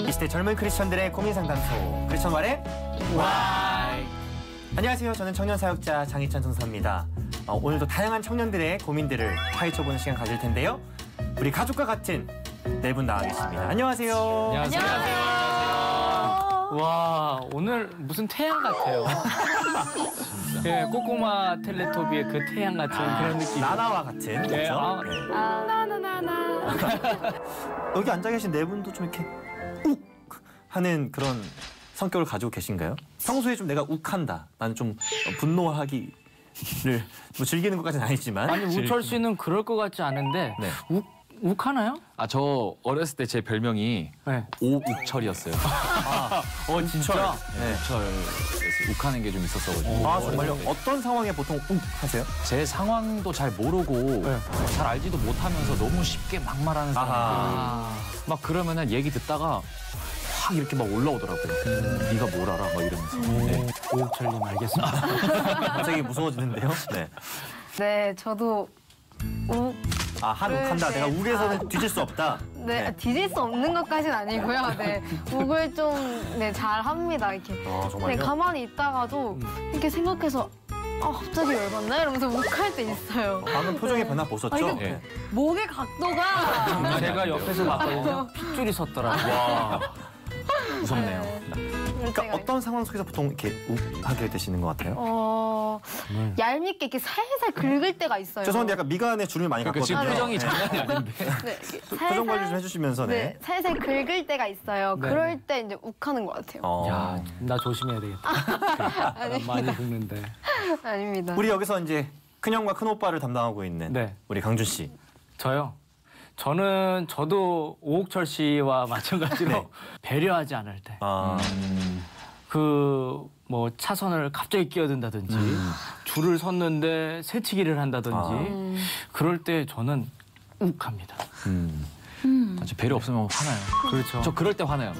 이 시대 젊은 크리스천들의 고민 상담소 크리스천말의 와이. 안녕하세요. 저는 청년사역자 장희찬 전사입니다. 오늘도 다양한 청년들의 고민들을 파헤쳐보는 시간 가질 텐데요. 우리 가족과 같은 네 분 나와 계십니다. 안녕하세요. 안녕하세요. 와, 오늘 무슨 태양 같아요. 예, 꼬꼬마 텔레토비의 그 태양 같은 그런 느낌. 나나와 같은. 그렇죠? 나나나나. 여기 앉아 계신 네 분도 좀 이렇게 욱 하는 그런 성격을 가지고 계신가요? 평소에 좀 내가 욱한다. 나는 좀 분노하기를 뭐 즐기는 것까지는 아니지만. 아니, 우철 씨는 그럴 것 같지 않은데 네. 욱하나요? 아, 저 어렸을 때 제 별명이 네. 오욱철이었어요. 진짜? 네. 욱철. 욱하는 게 좀 있었어가지고. 아, 정말요? 어떤 상황에 보통 욱 하세요? 제 상황도 잘 모르고 잘 알지도 못하면서 너무 쉽게 막 말하는 사람들. 막 그러면은 얘기 듣다가 확 이렇게 막 올라오더라고요. 네가 뭘 알아? 막 이러면서. 네. 오욱철님 알겠습니다. 갑자기 무서워지는데요. 네. 네, 저도 욱. 한 욱한다. 내가 욱에서는 뒤질 수 없다. 네, 뒤질 수 없는 것까지는 아니고요. 네, 욱을 좀 잘 합니다. 이렇게. 정말요? 네, 가만히 있다가도 이렇게 생각해서 갑자기 열받나? 이러면서 욱할 때 있어요. 방금 표정의 변화 보셨죠? 이게 네. 목의 각도가 제가 옆에서 봤거든요. 핏줄이 섰더라고요. 와. 무섭네요. 그러니까 어떤 상황 속에서 보통 이렇게 욱하게 되시는 것 같아요? 얄밉게 이렇게 살살 긁을 때가 있어요. 죄송한데 약간 미간에 주름이 많이 그러니까 갔거든요. 지금 표정이 네. 장난이 아닌데. 네, 표정 관리 좀 해주시면서 네, 살살 긁을 때가 있어요. 네. 그럴 때 이제 욱하는 것 같아요. 야, 나 조심해야 되겠다. 나 많이 긁는데. 아닙니다. 우리 여기서 이제 큰형과 큰오빠를 담당하고 있는 네. 우리 강준 씨. 저요? 저도 오욱철 씨와 마찬가지로 배려하지 않을 때. 뭐 차선을 갑자기 끼어든다든지 줄을 섰는데 새치기를 한다든지 그럴 때 저는 욱합니다. 저 배려 없으면 화나요. 그렇죠. 저 그럴 때 화나요.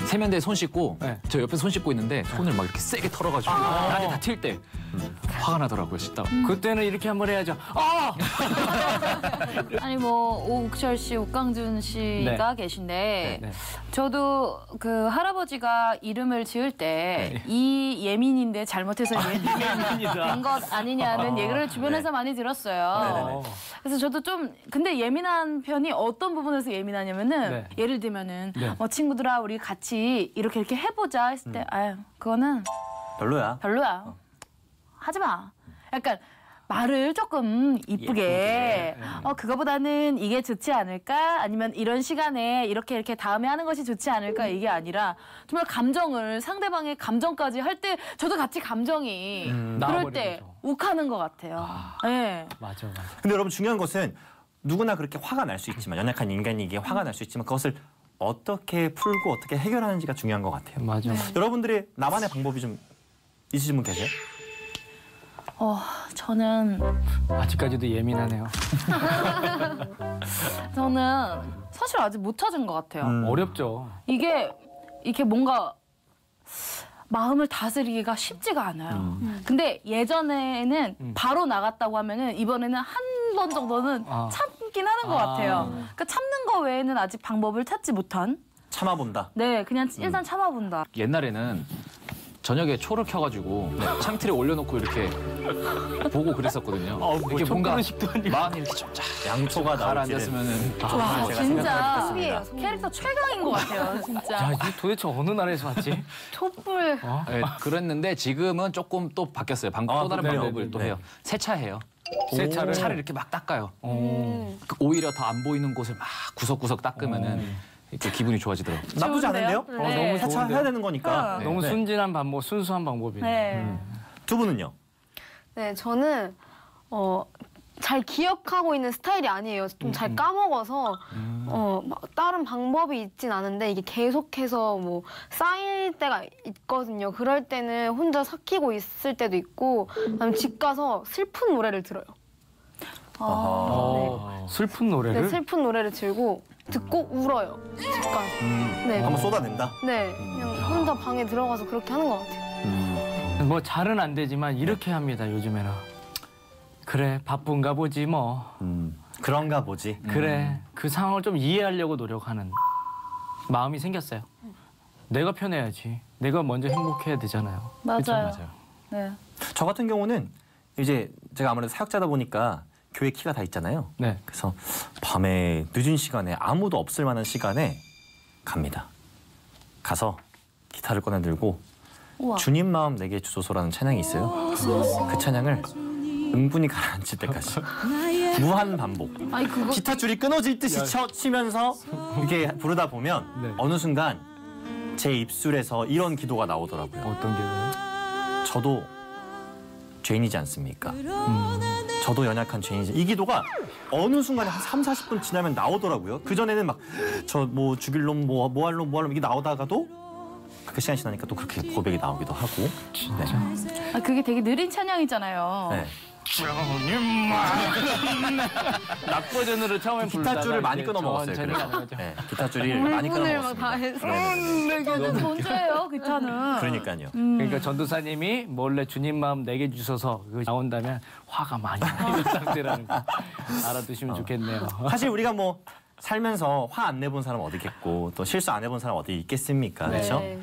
세면대에 손 씻고 네. 저 옆에 손 씻고 있는데 손을 막 이렇게 세게 털어가지고 나한테 다 튈 때 화가 나더라고요, 씻다가. 그때는 이렇게 한번 해야죠. 아니 뭐 오욱철 씨, 옥강준 씨가 계신데 저도 그 할아버지가 이름을 지을 때 이 예민인데 잘못해서 예민이 된 것 아니냐는 얘기를 주변에서 많이 들었어요. 그래서 저도 좀 근데 예민한 편이 어떤 부분에서 예민하냐면은 예를 들면은 친구들아 우리 같이 이렇게 해보자 했을 때 아유 그거는 별로야. 하지 마. 약간 말을 조금 이쁘게 그거보다는 이게 좋지 않을까? 아니면 이런 시간에 이렇게 다음에 하는 것이 좋지 않을까? 이게 아니라 정말 감정을 상대방의 감정까지 할 때 저도 같이 감정이 그럴 때 욱하는 것 같아요. 네. 맞아. 근데 여러분 중요한 것은 누구나 그렇게 화가 날 수 있지만 연약한 인간이기에 화가 날 수 있지만 그것을 어떻게 풀고 어떻게 해결하는지가 중요한 것 같아요. 맞아. 여러분들의 나만의 방법이 좀 있으신 분 계세요? 저는 아직까지도 예민하네요. 저는 사실 아직 못 찾은 것 같아요. 어렵죠. 이게 뭔가 마음을 다스리기가 쉽지가 않아요. 근데 예전에는 바로 나갔다고 하면은 이번에는 한 번 정도는 참긴 하는 것 같아요. 그러니까 참는 거 외에는 아직 방법을 찾지 못한. 참아본다. 네, 그냥 일단 참아본다. 옛날에는 저녁에 초를 켜가지고 창틀에 올려놓고 이렇게 보고 그랬었거든요. 이게 뭔가 마음이 이렇게 좀 양초가 가라앉았으면은 와, 제가 진짜 생각했습니다. 캐릭터 최강인 것 같아요, 진짜. 야, 이게 도대체 어느 나라에서 왔지? 촛불. 네, 그랬는데 지금은 조금 또 바뀌었어요. 또 다른 그래요? 방법을 또 해요. 세차해요. 세차를 이렇게 막 닦아요. 오히려 더 안 보이는 곳을 막 구석구석 닦으면은 이렇게 기분이 좋아지더라고요. 나쁘지 좋은데요? 않은데요? 네. 너무 세차해야 되는 거니까. 너무 순진한 방법, 순수한 방법이네. 네. 두 분은요? 네, 저는 잘 기억하고 있는 스타일이 아니에요. 좀 잘 까먹어서 막 다른 방법이 있진 않은데 이게 계속해서 뭐 쌓일 때가 있거든요. 그럴 때는 혼자 삭히고 있을 때도 있고 그다음에 집 가서 슬픈 노래를 들어요. 슬픈 노래를? 네, 슬픈 노래를 듣고 울어요. 집 가서. 네, 한번 쏟아낸다? 네, 그냥 혼자 방에 들어가서 그렇게 하는 것 같아요. 뭐 잘은 안 되지만 이렇게 합니다, 요즘에는. 그래, 바쁜가 보지 뭐. 그런가 보지. 그래, 그 상황을 좀 이해하려고 노력하는. 마음이 생겼어요. 내가 편해야지. 내가 먼저 행복해야 되잖아요. 맞아요. 그쵸? 맞아요. 네. 저 같은 경우는 이제 제가 아무래도 사역자다 보니까 교회 키가 다 있잖아요. 네. 그래서 밤에 늦은 시간에 아무도 없을 만한 시간에 갑니다. 가서 기타를 꺼내 들고 우와. 주님 마음 내게 주소서라는 찬양이 있어요. 그 찬양을 은근히 가라앉을 때까지 무한 반복. 아니 그거 기타 줄이 끊어질 듯이 치면서 이렇게 부르다 보면 네. 어느 순간 제 입술에서 이런 기도가 나오더라고요. 어떤 게? 저도 죄인이지 않습니까? 저도 연약한 죄인이지. 이 기도가 어느 순간에 한 3, 40분 지나면 나오더라고요. 그전에는 막 저 뭐 죽일 놈, 뭐 할 놈, 이게 나오다가도 그 시간이 지나니까 또 그렇게 고백이 나오기도 하고. 진짜? 아, 그게 되게 느린 찬양이잖아요. 네. 낙 버전으로 처음에 기타 줄을 많이 끊어 먹었어요. 그래서. 네, 기타 줄을 많이 끊어 물분을 막 다 먹었습니다. 해서. 너무 먼저예요, 기타는. 그러니까요. 그러니까 전도사님이 몰래 주님 마음 내게 주셔서 그거 나온다면 화가 많이 나는 상태라는 거 알아두시면 좋겠네요. 사실 우리가 뭐 살면서 화 안 내본 사람 어디 있겠고 또 실수 안 해본 사람 어디 있겠습니까? 그렇죠? 네.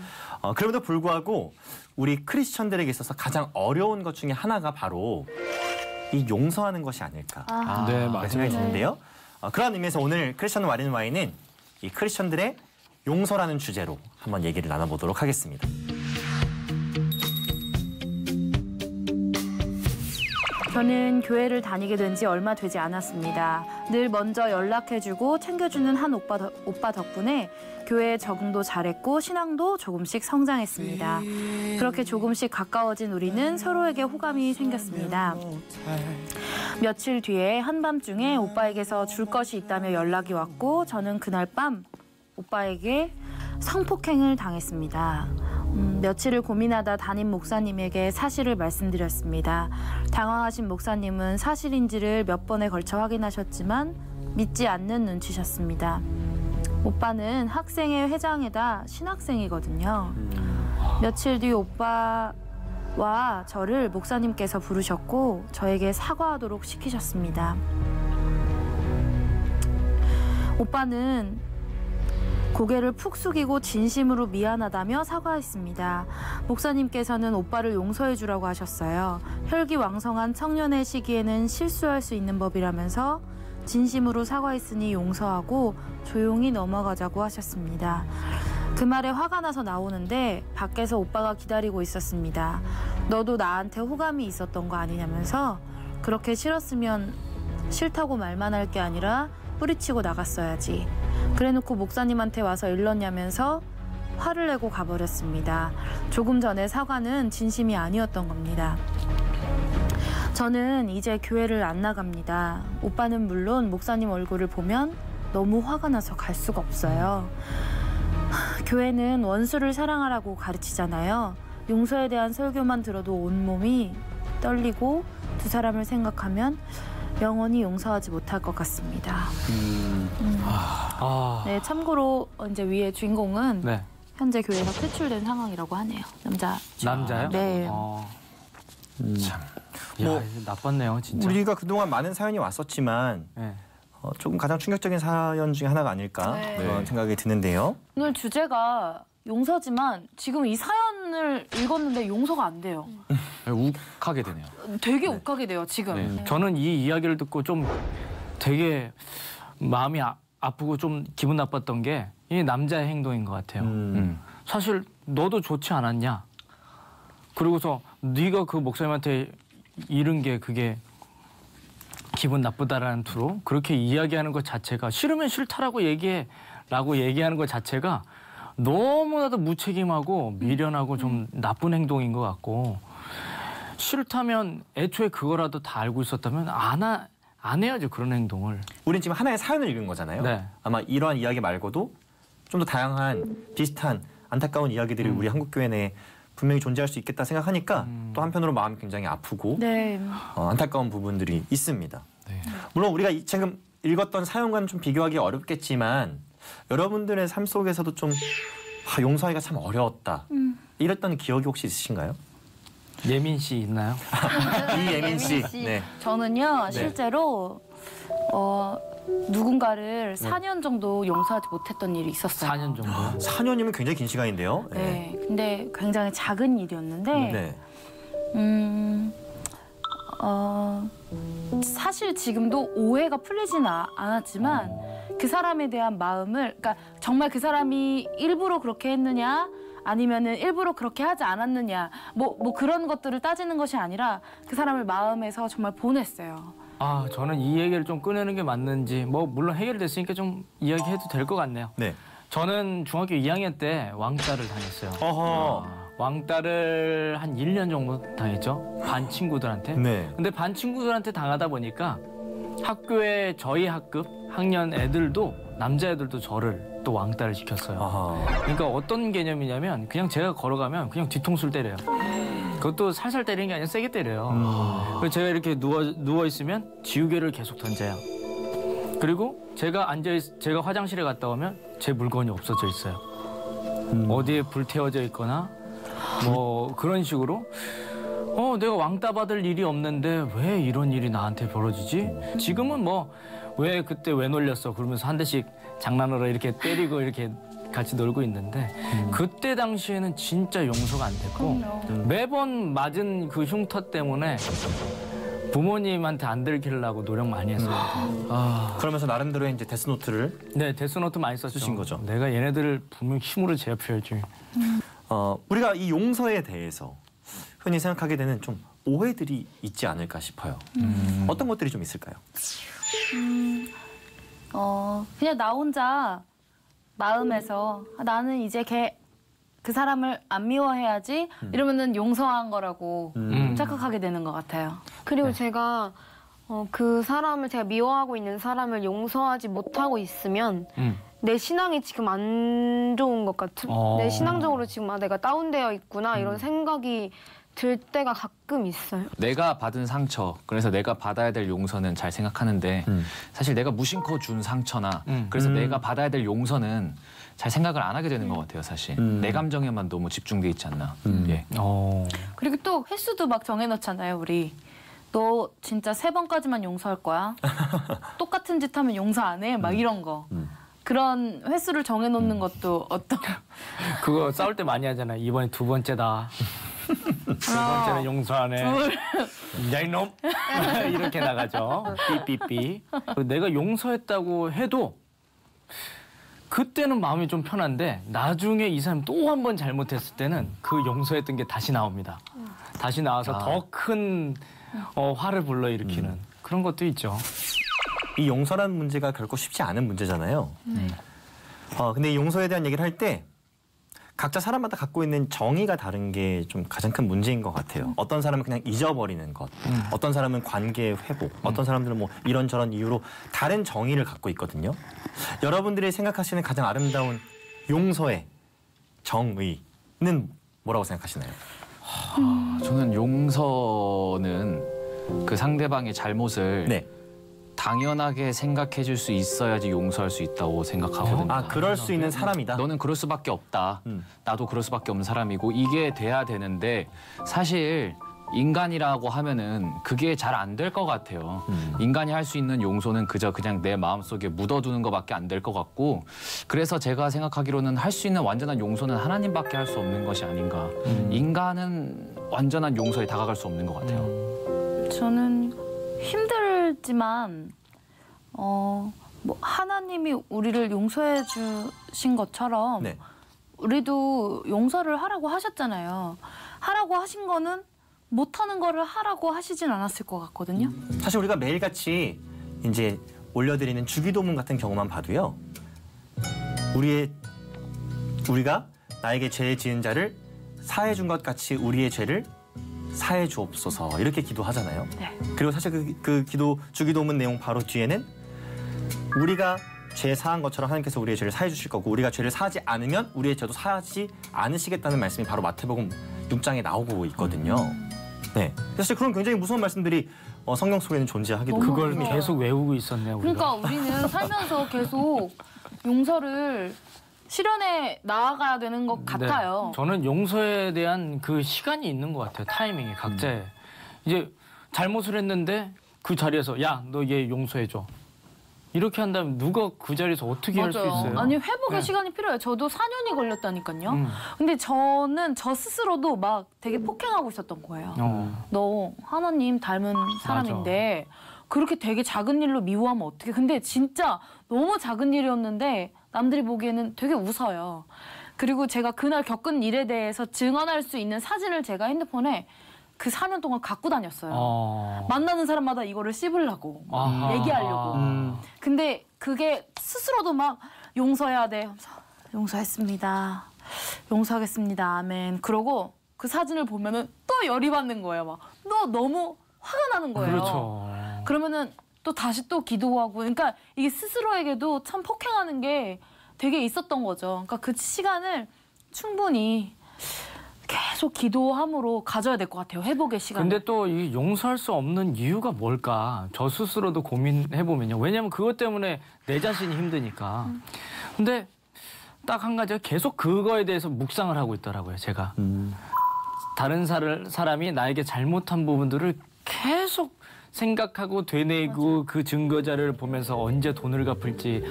그럼에도 불구하고 우리 크리스천들에게 있어서 가장 어려운 것 중에 하나가 바로 이 용서하는 것이 아닐까 네, 그런 맞아요. 생각이 드는데요. 그런 의미에서 오늘 크리스천 와인 와인은 이 크리스천들의 용서라는 주제로 한번 얘기를 나눠보도록 하겠습니다. 저는 교회를 다니게 된 지 얼마 되지 않았습니다. 늘 먼저 연락해주고 챙겨주는 한 오빠 덕분에 교회에 적응도 잘했고 신앙도 조금씩 성장했습니다. 그렇게 조금씩 가까워진 우리는 서로에게 호감이 생겼습니다. 며칠 뒤에 한밤중에 오빠에게서 줄 것이 있다며 연락이 왔고 저는 그날 밤 오빠에게 성폭행을 당했습니다. 며칠을 고민하다 담임 목사님에게 사실을 말씀드렸습니다. 당황하신 목사님은 사실인지를 몇 번에 걸쳐 확인하셨지만 믿지 않는 눈치셨습니다. 오빠는 학생회 회장에다 신학생이거든요. 며칠 뒤 오빠와 저를 목사님께서 부르셨고 저에게 사과하도록 시키셨습니다. 오빠는 고개를 푹 숙이고 진심으로 미안하다며 사과했습니다. 목사님께서는 오빠를 용서해 주라고 하셨어요. 혈기왕성한 청년의 시기에는 실수할 수 있는 법이라면서 진심으로 사과했으니 용서하고 조용히 넘어가자고 하셨습니다. 그 말에 화가 나서 나오는데 밖에서 오빠가 기다리고 있었습니다. 너도 나한테 호감이 있었던 거 아니냐면서 그렇게 싫었으면 싫다고 말만 할 게 아니라 뿌리치고 나갔어야지. 그래놓고 목사님한테 와서 일렀냐면서 화를 내고 가버렸습니다. 조금 전에 사과는 진심이 아니었던 겁니다. 저는 이제 교회를 안 나갑니다. 오빠는 물론 목사님 얼굴을 보면 너무 화가 나서 갈 수가 없어요. 교회는 원수를 사랑하라고 가르치잖아요. 용서에 대한 설교만 들어도 온몸이 떨리고 두 사람을 생각하면 영원히 용서하지 못할 것 같습니다. 네, 참고로 이제 위에 주인공은 네. 현재 교회에서 퇴출된 상황이라고 하네요. 남자요? 네. 참. 야, 뭐, 나빴네요, 진짜. 우리가 그동안 많은 사연이 왔었지만 네. 조금 가장 충격적인 사연 중에 하나가 아닐까 네. 그런 생각이 드는데요. 오늘 주제가 용서지만 지금 이 사연을 읽었는데 용서가 안 돼요. 욱하게 되네요. 되게 욱하게 돼요, 지금. 네. 네. 저는 이 이야기를 듣고 좀 되게 마음이 아프고 좀 기분 나빴던 게 이 남자의 행동인 것 같아요. 사실 너도 좋지 않았냐? 그리고서 네가 그 목사님한테 이른 게 그게 기분 나쁘다라는 투로 그렇게 이야기하는 것 자체가 싫으면 싫다라고 얘기하는 것 자체가 너무나도 무책임하고 미련하고 좀 나쁜 행동인 것 같고 싫다면 애초에 그거라도 다 알고 있었다면 안 해야죠, 그런 행동을. 우린 지금 하나의 사연을 읽은 거잖아요. 네. 아마 이러한 이야기 말고도 좀 더 다양한 비슷한 안타까운 이야기들이 우리 한국교회 내에 분명히 존재할 수 있겠다 생각하니까 또 한편으로 마음이 굉장히 아프고 네. 안타까운 부분들이 있습니다. 네. 물론 우리가 지금 읽었던 사연과는 좀 비교하기 어렵겠지만 여러분들의 삶 속에서도 좀 용서하기가 참 어려웠다. 이랬던 기억이 혹시 있으신가요? 예민 씨 있나요? 이예민 씨. 예민 씨. 네. 저는요, 실제로 누군가를 4년 정도 용서하지 못했던 일이 있었어요. 4년 정도. 4년이면 굉장히 긴 시간인데요. 네. 근데 굉장히 작은 일이었는데 네. 사실 지금도 오해가 풀리지는 않았지만 그 사람에 대한 마음을, 그러니까 정말 그 사람이 일부러 그렇게 했느냐 아니면은 일부러 그렇게 하지 않았느냐 뭐 그런 것들을 따지는 것이 아니라 그 사람을 마음에서 정말 보냈어요. 아, 저는 이 얘기를 좀 꺼내는 게 맞는지, 뭐 물론 해결됐으니까 좀 이야기해도 될 것 같네요. 네. 저는 중학교 2학년 때 왕따를 당했어요. 어허. 왕따를 한 1년 정도 당했죠. 반 친구들한테. 네. 근데 반 친구들한테 당하다 보니까 학교에 저희 학급 학년 애들도 남자애들도 저를 또 왕따를 시켰어요. 아하. 그러니까 어떤 개념이냐면 그냥 제가 걸어가면 그냥 뒤통수를 때려요. 그것도 살살 때리는 게 아니라 세게 때려요. 그래서 제가 이렇게 누워 있으면 지우개를 계속 던져요. 그리고 제가 화장실에 갔다 오면 제 물건이 없어져 있어요. 어디에 불 태워져 있거나 뭐 그런 식으로 내가 왕따 받을 일이 없는데 왜 이런 일이 나한테 벌어지지? 지금은 뭐 왜 그때 왜 놀렸어? 그러면서 한 대씩 장난으로 이렇게 때리고 이렇게 같이 놀고 있는데 그때 당시에는 진짜 용서가 안 됐고 매번 맞은 그 흉터 때문에 부모님한테 안 들키려고 노력 많이 했어요. 그러면서 나름대로 이제 데스노트를 네, 데스노트 많이 썼죠. 쓰신 거죠. 내가 얘네들을 분명 힘으로 제압해야지. 우리가 이 용서에 대해서 흔히 생각하게 되는 좀 오해들이 있지 않을까 싶어요. 어떤 것들이 좀 있을까요? 그냥 나 혼자 마음에서 나는 이제 그 사람을 안 미워해야지 이러면은 용서한 거라고 착각하게 되는 것 같아요. 그리고 제가 그 사람을 제가 미워하고 있는 사람을 용서하지 못하고 있으면 내 신앙이 지금 안 좋은 것 같은 내 신앙적으로 지금 내가 다운되어 있구나 이런 생각이 들 때가 가끔 있어요. 내가 받은 상처, 그래서 내가 받아야 될 용서는 잘 생각하는데 사실 내가 무심코 준 상처나 그래서 내가 받아야 될 용서는 잘 생각을 안 하게 되는 것 같아요, 사실. 내 감정에만 너무 집중돼 있지 않나. 예. 그리고 또 횟수도 막 정해놓잖아요, 우리. 너 진짜 3번까지만 용서할 거야. 똑같은 짓 하면 용서 안 해. 막 이런 거. 그런 횟수를 정해놓는 것도 어떤. 그거 싸울 때 많이 하잖아요. 이번에 2번째다. 2번째는 용서 안 해. 야, 이놈! 이렇게 나가죠. 삐삐삐. 내가 용서했다고 해도 그때는 마음이 좀 편한데 나중에 이 사람이 또 한 번 잘못했을 때는 그 용서했던 게 다시 나옵니다. 다시 나와서 더 큰 화를 불러일으키는 그런 것도 있죠. 이 용서라는 문제가 결코 쉽지 않은 문제잖아요. 근데 이 용서에 대한 얘기를 할 때 각자 사람마다 갖고 있는 정의가 다른 게 좀 가장 큰 문제인 것 같아요. 어떤 사람은 그냥 잊어버리는 것, 어떤 사람은 관계 회복, 어떤 사람들은 뭐 이런저런 이유로 다른 정의를 갖고 있거든요. 여러분들이 생각하시는 가장 아름다운 용서의 정의는 뭐라고 생각하시나요? 저는 용서는 그 상대방의 잘못을 네. 당연하게 생각해 줄 수 있어야지 용서할 수 있다고 생각하거든요. 그럴 수 있는 사람이다? 너는 그럴 수밖에 없다. 나도 그럴 수밖에 없는 사람이고 이게 돼야 되는데 사실 인간이라고 하면은 그게 잘 안 될 것 같아요. 인간이 할 수 있는 용서는 그냥 내 마음속에 묻어두는 것밖에 안 될 것 같고 그래서 제가 생각하기로는 할 수 있는 완전한 용서는 하나님밖에 할 수 없는 것이 아닌가. 인간은 완전한 용서에 다가갈 수 없는 것 같아요. 저는 힘들지만 뭐 하나님이 우리를 용서해 주신 것처럼 네. 우리도 용서를 하라고 하셨잖아요. 하라고 하신 거는 못하는 거를 하라고 하시진 않았을 것 같거든요. 사실 우리가 매일같이 이제 올려드리는 주기도문 같은 경우만 봐도요. 우리가 나에게 죄 지은 자를 사해 준 것 같이 우리의 죄를 사해 주옵소서 이렇게 기도하잖아요. 네. 그리고 사실 그 주기도문 내용 바로 뒤에는 우리가 죄 사한 것처럼 하나님께서 우리의 죄를 사해 주실 거고 우리가 죄를 사하지 않으면 우리의 죄도 사하지 않으시겠다는 말씀이 바로 마태복음 6장에 나오고 있거든요. 네. 사실 그런 굉장히 무서운 말씀들이 성경 속에는 존재하기도 하고 그걸 계속 외우고 있었네요. 우리가. 그러니까 우리는 살면서 계속 용서를 실현해 나아가야 되는 것 같아요. 네. 저는 용서에 대한 그 시간이 있는 것 같아요. 타이밍이 각자의. 이제 잘못을 했는데 그 자리에서 야, 너 얘 용서해줘. 이렇게 한다면 누가 그 자리에서 어떻게 할 수 있어요? 아니 회복의 네. 시간이 필요해요. 저도 4년이 걸렸다니까요. 근데 저는 저 스스로도 막 되게 폭행하고 있었던 거예요. 너 하나님 닮은 사람인데 그렇게 되게 작은 일로 미워하면 어떡해. 근데 진짜 너무 작은 일이었는데 남들이 보기에는 되게 웃어요. 그리고 제가 그날 겪은 일에 대해서 증언할 수 있는 사진을 제가 핸드폰에 그 4년 동안 갖고 다녔어요. 만나는 사람마다 이거를 씹으려고, 얘기하려고. 근데 그게 스스로도 막 용서해야 돼. 용서했습니다. 용서하겠습니다. 아멘. 그러고 그 사진을 보면은 또 열이 받는 거예요. 막 너 너무 화가 나는 거예요. 그렇죠. 그러면은 또 다시 또 기도하고. 그러니까 이게 스스로에게도 참 폭행하는 게 되게 있었던 거죠. 그러니까 그 시간을 충분히 계속 기도함으로 가져야 될 것 같아요. 회복의 시간. 근데 또 이 용서할 수 없는 이유가 뭘까? 저 스스로도 고민해보면요. 왜냐면 그것 때문에 내 자신이 힘드니까. 근데 딱 한 가지가 계속 그거에 대해서 묵상을 하고 있더라고요, 제가. 다른 사람이 나에게 잘못한 부분들을 계속 생각하고 되뇌고 그 증거자를 보면서 언제 돈을 갚을지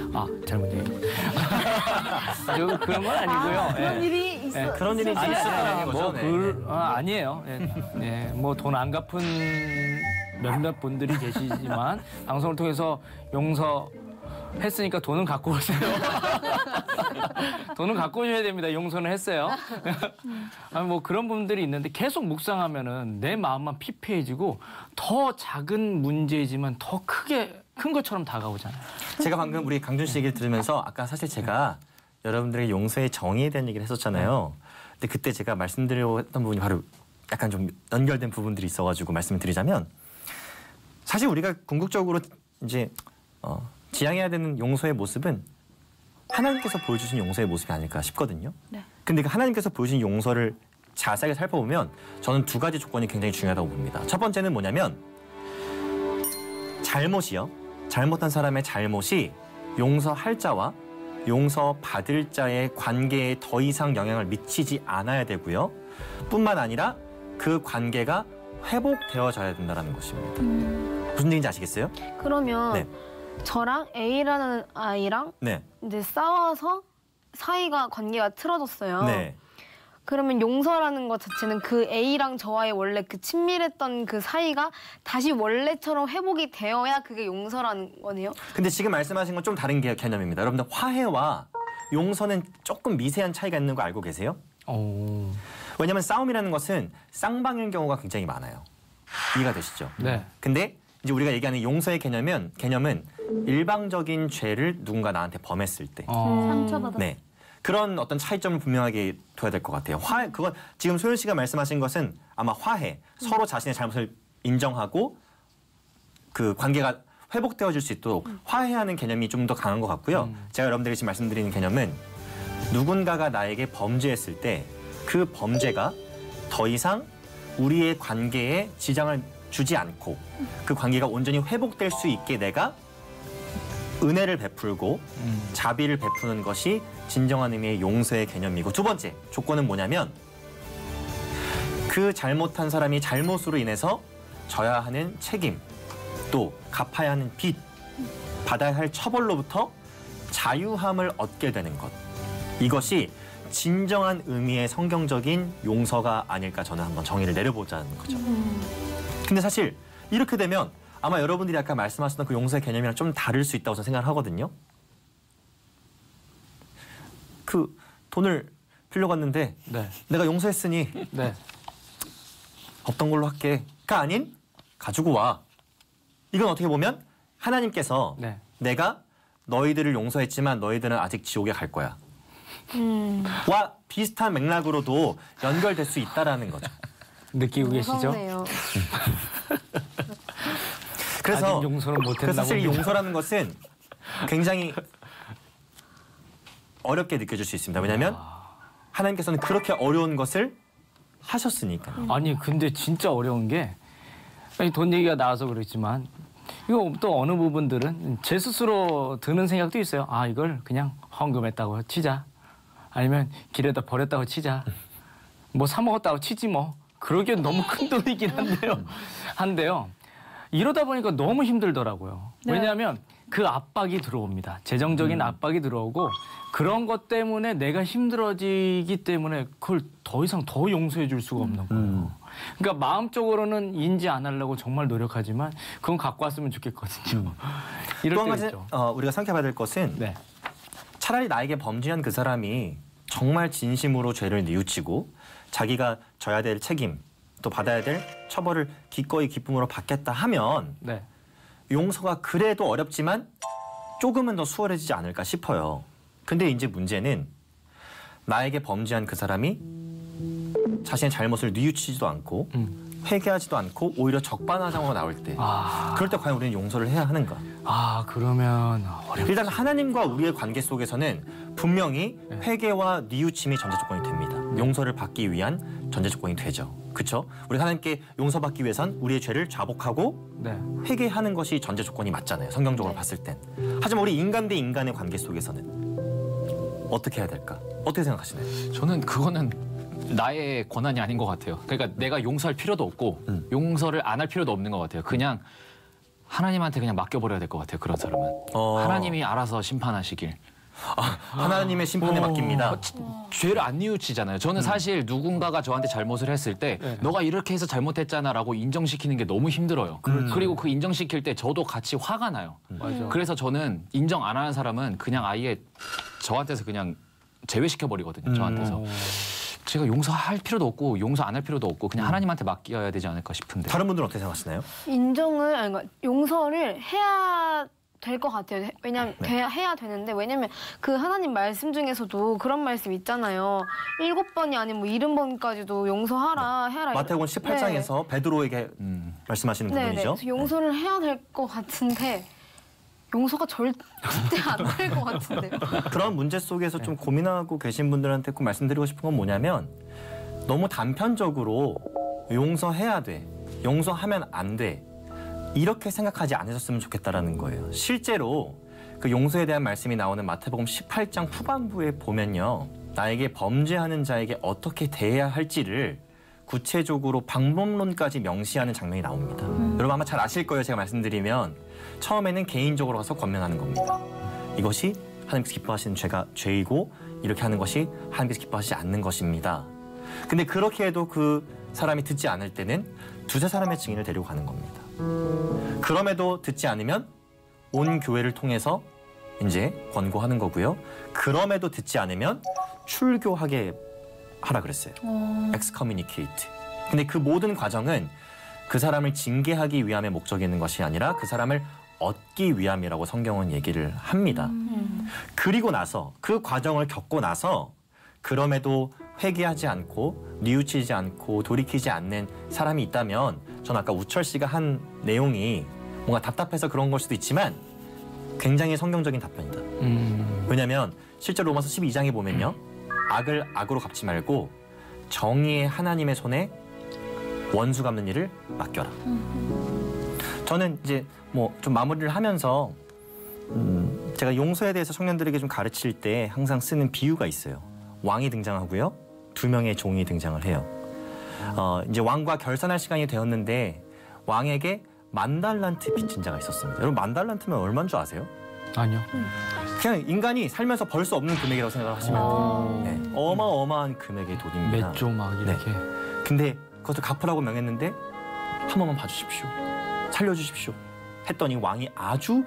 잘못이에요. 그런 건 아니고요. 그런 일이 있어. 그런 일이 있을 수 있는 거죠. 아니에요. 뭐 돈 안 갚은 몇몇 분들이 계시지만 방송을 통해서 용서했으니까 돈은 갖고 오세요. 돈은 갖고 오셔야 됩니다. 용서는 했어요. 뭐 그런 분들이 있는데 계속 묵상하면은 내 마음만 피폐해지고 더 작은 문제이지만 더 큰 것처럼 다가오잖아요. 제가 방금 우리 강준 씨 얘기를 들으면서 아까 사실 제가 여러분들에게 용서의 정의에 대한 얘기를 했었잖아요. 근데 그때 제가 말씀드리려고 했던 부분이 바로 약간 좀 연결된 부분들이 있어가지고 말씀을 드리자면 사실 우리가 궁극적으로 이제 지향해야 되는 용서의 모습은 하나님께서 보여주신 용서의 모습이 아닐까 싶거든요. 네. 근데 그 하나님께서 보여주신 용서를 자세하게 살펴보면 저는 두 가지 조건이 굉장히 중요하다고 봅니다. 첫 번째는 뭐냐면 잘못한 사람의 잘못이 용서할 자와 용서받을 자의 관계에 더 이상 영향을 미치지 않아야 되고요. 뿐만 아니라 그 관계가 회복되어져야 된다는 것입니다. 무슨 얘기인지 아시겠어요? 그러면 네. 저랑 A라는 아이랑 네. 이제 싸워서 관계가 틀어졌어요. 네. 그러면 용서라는 것 자체는 그 A랑 저와의 원래 그 친밀했던 그 사이가 다시 원래처럼 회복이 되어야 그게 용서라는 거네요. 근데 지금 말씀하신 건 좀 다른 개념입니다. 여러분들 화해와 용서는 조금 미세한 차이가 있는 거 알고 계세요? 왜냐하면 싸움이라는 것은 쌍방일 경우가 굉장히 많아요. 이해가 되시죠? 네. 근데 이제 우리가 얘기하는 용서의 개념은 일방적인 죄를 누군가 나한테 범했을 때. 상처받았을 네. 그런 어떤 차이점을 분명하게 둬야 될 것 같아요. 그건 지금 소연 씨가 말씀하신 것은 아마 화해, 서로 자신의 잘못을 인정하고 그 관계가 회복되어질 수 있도록 화해하는 개념이 좀 더 강한 것 같고요. 제가 여러분들에게 지금 말씀드리는 개념은 누군가가 나에게 범죄했을 때 그 범죄가 더 이상 우리의 관계에 지장을 주지 않고 그 관계가 온전히 회복될 수 있게 내가 은혜를 베풀고 자비를 베푸는 것이 진정한 의미의 용서의 개념이고, 두 번째 조건은 뭐냐면 그 잘못한 사람이 잘못으로 인해서 져야 하는 책임, 또 갚아야 하는 빚, 받아야 할 처벌로부터 자유함을 얻게 되는 것. 이것이 진정한 의미의 성경적인 용서가 아닐까 저는 한번 정의를 내려보자는 거죠. 근데 사실 이렇게 되면 아마 여러분들이 아까 말씀하셨던 그 용서의 개념이랑 좀 다를 수 있다고 저는 생각을 하거든요. 그 돈을 빌려갔는데 네. 내가 용서했으니 네. 없던 걸로 할게.가 아닌 가지고 와. 이건 어떻게 보면 하나님께서 네. 내가 너희들을 용서했지만 너희들은 아직 지옥에 갈 거야. 와 비슷한 맥락으로도 연결될 수 있다라는 거죠. 느끼고 계시죠? 무섭네요. 그래서 아직 용서를 못했나 사실 이 봅니다. 용서라는 것은 굉장히 어렵게 느껴질 수 있습니다. 왜냐하면 하나님께서는 그렇게 어려운 것을 하셨으니까요. 아니 근데 진짜 어려운 게 돈 얘기가 나와서 그렇지만 이거 또 어느 부분들은 제 스스로 드는 생각도 있어요. 아 이걸 그냥 헌금했다고 치자. 아니면 길에다 버렸다고 치자. 뭐 사 먹었다고 치지 뭐. 그러기엔 너무 큰 돈이긴 한데요. 이러다 보니까 너무 힘들더라고요. 네. 왜냐하면 그 압박이 들어옵니다. 재정적인 압박이 들어오고 그런 것 때문에 내가 힘들어지기 때문에 그걸 더 이상 더 용서해 줄 수가 없는 거예요. 그러니까 마음적으로는 인지 안 하려고 정말 노력하지만 그건 갖고 왔으면 좋겠거든요. 이럴 또 한 때 가지 있죠. 우리가 생각해봐야 될 것은 네. 차라리 나에게 범죄한 그 사람이 정말 진심으로 죄를 뉘우치고 자기가 져야 될 책임 또 받아야 될 처벌을 기꺼이 기쁨으로 받겠다 하면 네. 용서가 그래도 어렵지만 조금은 더 수월해지지 않을까 싶어요. 근데 이제 문제는 나에게 범죄한 그 사람이 자신의 잘못을 뉘우치지도 않고 회개하지도 않고 오히려 적반하장으로 나올 때 그럴 때 과연 우리는 용서를 해야 하는가? 그러면 일단 하나님과 우리의 관계 속에서는 분명히 회개와 뉘우침이 전제 조건이 됩니다. 용서를 받기 위한 전제 조건이 되죠. 그렇죠? 우리 하나님께 용서받기 위해선 우리의 죄를 자복하고 네. 회개하는 것이 전제 조건이 맞잖아요. 성경적으로 봤을 땐. 하지만 우리 인간 대 인간의 관계 속에서는 어떻게 해야 될까? 어떻게 생각하시나요? 저는 그거는 나의 권한이 아닌 것 같아요. 그러니까 내가 용서할 필요도 없고 용서를 안 할 필요도 없는 것 같아요. 그냥 하나님한테 그냥 맡겨버려야 될 것 같아요. 그런 사람은. 하나님이 알아서 심판하시길. 하나님의 심판에 맡깁니다. 죄를 안 뉘우치잖아요. 저는 사실 누군가가 저한테 잘못을 했을 때 너가 이렇게 해서 잘못했잖아라고 인정시키는 게 너무 힘들어요. 그리고 그 인정시킬 때 저도 같이 화가 나요. 맞아. 그래서 저는 인정 안 하는 사람은 그냥 아예 저한테서 그냥 제외시켜버리거든요. 저한테서. 제가 용서할 필요도 없고 용서 안 할 필요도 없고 그냥 하나님한테 맡겨야 되지 않을까 싶은데. 다른 분들은 어떻게 생각하시나요? 그러니까 용서를 해야 될 것 같아요. 왜냐면 해야 되는데 왜냐면 그 하나님 말씀 중에서도 그런 말씀 있잖아요. 7번이 아닌 뭐 70번까지도 용서하라 해라. 마태복음 18장에서 베드로에게 말씀하시는 부분이죠. 그래서 용서를 해야 될 것 같은데 용서가 절대 안 될 것 같은데요. 그런 문제 속에서 좀 고민하고 계신 분들한테 꼭 말씀드리고 싶은 건 뭐냐면 너무 단편적으로 용서해야 돼, 용서하면 안 돼 이렇게 생각하지 않으셨으면 좋겠다라는 거예요. 실제로 그 용서에 대한 말씀이 나오는 마태복음 18장 후반부에 보면요. 나에게 범죄하는 자에게 어떻게 대해야 할지를 구체적으로 방법론까지 명시하는 장면이 나옵니다. 여러분 아마 잘 아실 거예요. 제가 말씀드리면 처음에는 개인적으로 가서 권면하는 겁니다. 이것이 하나님께서 기뻐하시는 죄이고 이렇게 하는 것이 하나님께서 기뻐하시지 않는 것입니다. 근데 그렇게 해도 그 사람이 듣지 않을 때는 두세 사람의 증인을 데리고 가는 겁니다. 그럼에도 듣지 않으면 온 교회를 통해서 이제 권고하는 거고요. 그럼에도 듣지 않으면 출교하게 하라 그랬어요. excommunicate. 근데 그 모든 과정은 그 사람을 징계하기 위함의 목적이 있는 것이 아니라 그 사람을 얻기 위함이라고 성경은 얘기를 합니다. 그리고 나서 그 과정을 겪고 나서 그럼에도 회개하지 않고 뉘우치지 않고 돌이키지 않는 사람이 있다면 전 아까 우철 씨가 한 내용이 뭔가 답답해서 그런 걸 수도 있지만 굉장히 성경적인 답변이다. 왜냐하면 실제로 로마서 12장에 보면요. 악을 악으로 갚지 말고 정의의 하나님의 손에 원수 갚는 일을 맡겨라. 저는 이제 뭐 좀 마무리를 하면서 제가 용서에 대해서 청년들에게 좀 가르칠 때 항상 쓰는 비유가 있어요. 왕이 등장하고요. 2명의 종이 등장을 해요. 이제 왕과 결산할 시간이 되었는데 왕에게 10,000달란트 빚진 자가 있었습니다. 여러분 10,000달란트면 얼마인 줄 아세요? 아니요. 그냥 인간이 살면서 벌 수 없는 금액이라고 생각을 하시면 돼요. 네, 어마어마한 금액의 돈입니다. 몇 조 막 이렇게. 근데 그것을 갚으라고 명했는데 한 번만 봐주십시오. 살려주십시오. 했더니 왕이 아주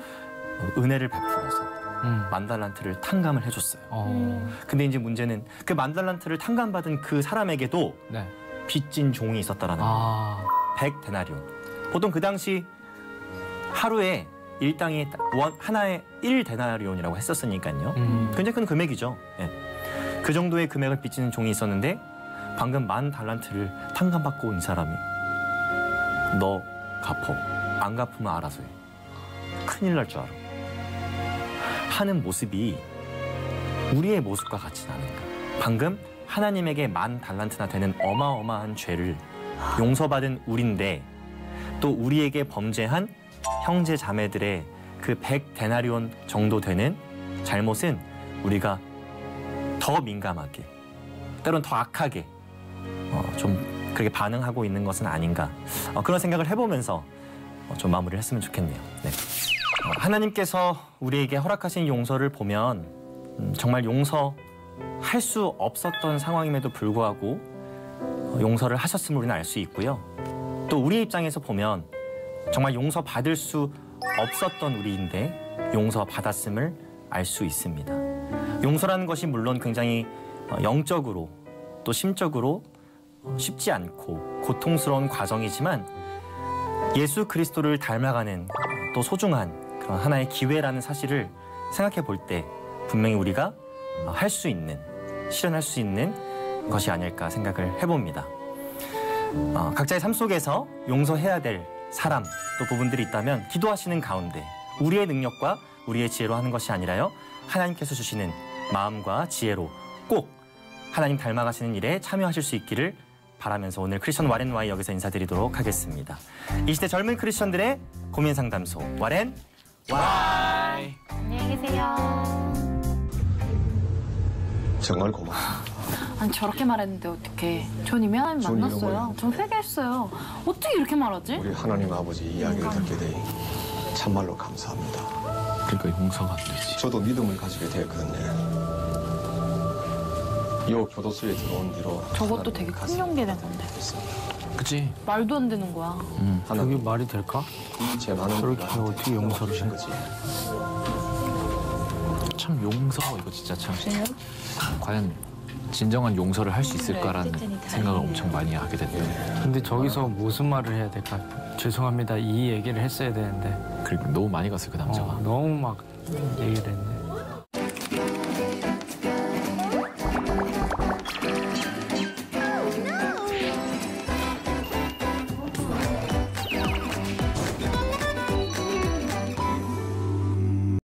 은혜를 베풀어서 10,000달란트를 탕감을 해줬어요. 근데 이제 문제는 그 10,000달란트를 탕감받은 그 사람에게도 네. 빚진 종이 있었다라는 거예요. 100데나리온. 보통 그 당시 하루에 일당이 하나에 1데나리온이라고 했었으니까요. 굉장히 큰 금액이죠. 네. 그 정도의 금액을 빚지는 종이 있었는데 방금 10,000달란트를 탕감받고 온 사람이 너 갚어. 안 갚으면 알아서 해. 큰일 날 줄 알아. 하는 모습이 우리의 모습과 같지는 않은가. 방금 하나님에게 10,000달란트나 되는 어마어마한 죄를 용서받은 우리인데 또 우리에게 범죄한 형제 자매들의 그 100데나리온 정도 되는 잘못은 우리가 더 민감하게 때론 더 악하게 좀 그렇게 반응하고 있는 것은 아닌가 그런 생각을 해보면서 좀 마무리를 했으면 좋겠네요. 네. 하나님께서 우리에게 허락하신 용서를 보면 정말 용서할 수 없었던 상황임에도 불구하고 용서를 하셨음을 우리는 알 수 있고요. 또 우리의 입장에서 보면 정말 용서받을 수 없었던 우리인데 용서받았음을 알 수 있습니다. 용서라는 것이 물론 굉장히 영적으로 또 심적으로 쉽지 않고 고통스러운 과정이지만 예수 그리스도를 닮아가는 또 소중한 그런 하나의 기회라는 사실을 생각해 볼 때 분명히 우리가 할 수 있는, 실현할 수 있는 것이 아닐까 생각을 해봅니다. 각자의 삶 속에서 용서해야 될 사람 또 부분들이 있다면 기도하시는 가운데 우리의 능력과 우리의 지혜로 하는 것이 아니라요, 하나님께서 주시는 마음과 지혜로 꼭 하나님 닮아가시는 일에 참여하실 수 있기를 바라면서 오늘 크리스천 와렌와이 여기서 인사드리도록 하겠습니다. 이 시대 젊은 크리스천들의 고민 상담소 와렌 와이. 안녕히 계세요. 정말 고맙습니다. 아니 저렇게 말했는데 어떡해. 전 이미 하나님 좋은 만났어요. 전 회개했어요. 어떻게 이렇게 말하지? 우리 하나님 아버지 이야기를 듣게 되니 참말로 감사합니다. 그러니까 용서가 안 되지. 저도 믿음을 가지게 되었거든요. 이 교도소에 들어온 뒤로 저것도 되게 큰 용기된 건데. 그치? 말도 안 되는 거야. 그게 말이 될까? 제 많은 저렇게 어떻게 용서를 해? 거지. 참 용서 이거 진짜 참 과연 진정한 용서를 할 수 있을까라는 생각을 엄청 많이 하게 됐네. 근데 저기서 무슨 말을 해야 될까? 죄송합니다. 이 얘기를 했어야 되는데 그리고 너무 많이 갔어요 그 남자가. 너무 막 얘기를 했네.